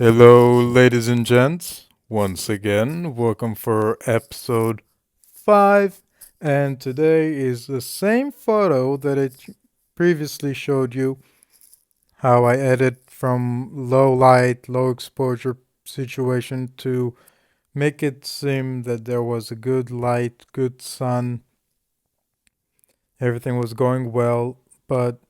Hello, ladies and gents. Once again, welcome for episode 5. And today is the same photo that I previously showed you how I edit from low light, low exposure situation to make it seem that there was a good light, good sun, everything was going well. But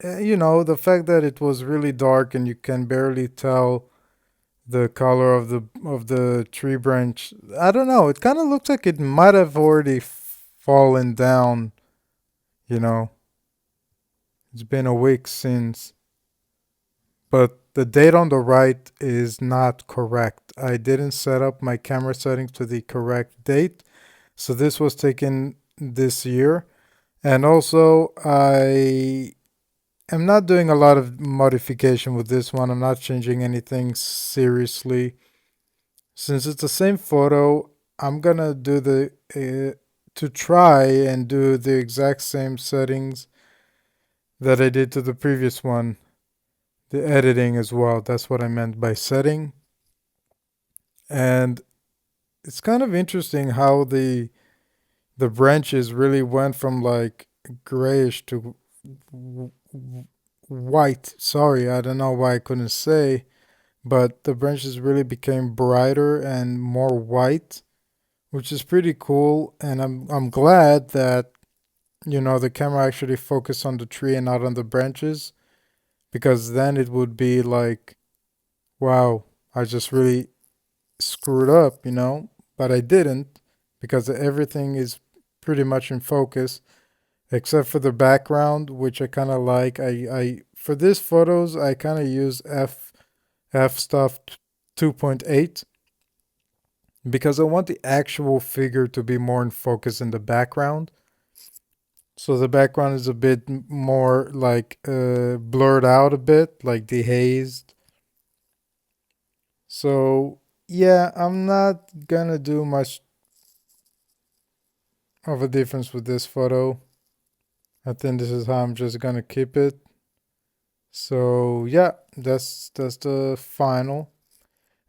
the fact that it was really dark and you can barely tell the color of the tree branch. I don't know. It kind of looks like it might have already fallen down. You know, it's been a week since, but the date on the right is not correct. I didn't set up my camera settings to the correct date, so this was taken this year. And also, I am not doing a lot of modification with this one. I'm not changing anything seriously. Since it's the same photo, I'm gonna do to try and do the exact same settings that I did to the previous one, the editing as well. That's what I meant by setting. And it's kind of interesting how the branches really went from like grayish to white. Sorry, I don't know why I couldn't say, but the branches really became brighter and more white, which is pretty cool. And I'm glad that the camera actually focused on the tree and not on the branches, because then it would be like, wow, I just really screwed up, but I didn't, because everything is pretty much in focus except for the background, which I kind of like. I for these photos I kind of use f-stop 2.8 because I want the actual figure to be more in focus in the background. So the background is a bit more like blurred out a bit, like dehazed. So yeah, I'm not gonna do much of a difference with this photo. I think this is how I'm just gonna keep it. So yeah, that's the final.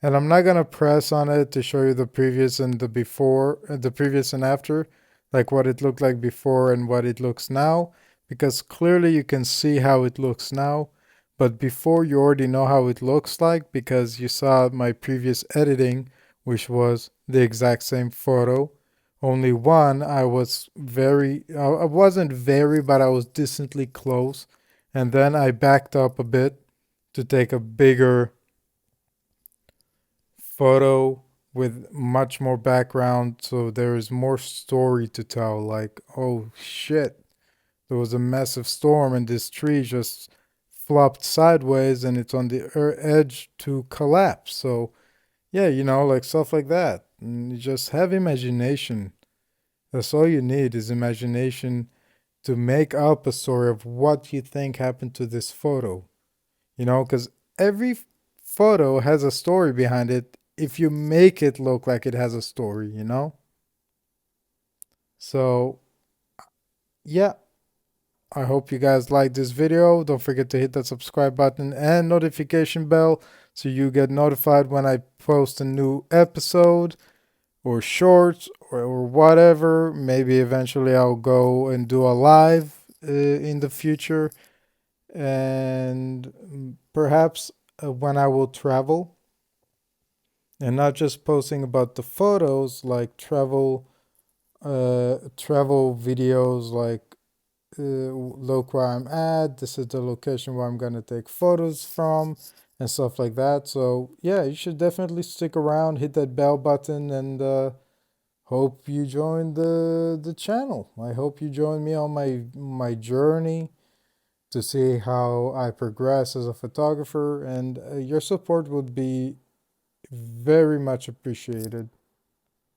And I'm not gonna press on it to show you the previous and the before, the previous and after, like what it looked like before and what it looks now, because clearly you can see how it looks now. But before, you already know how it looks like because you saw my previous editing, which was the exact same photo. Only one, I wasn't very, but I was decently close. And then I backed up a bit to take a bigger photo with much more background, so there is more story to tell. Like, oh shit, there was a massive storm and this tree just flopped sideways and it's on the edge to collapse. So yeah, like stuff like that. And you just have imagination. That's all you need is imagination to make up a story of what you think happened to this photo. Because every photo has a story behind it if you make it look like it has a story. So, yeah, I hope you guys like this video. Don't forget to hit that subscribe button and notification bell so you get notified when I post a new episode or shorts or whatever. Maybe eventually I'll go and do a live in the future, and perhaps when I will travel, and not just posting about the photos, like travel videos, like look where I'm at, this is the location where I'm gonna take photos from, and stuff like that. So yeah, you should definitely stick around, hit that bell button, and hope you join the channel. I hope you join me on my journey to see how I progress as a photographer, and your support would be very much appreciated.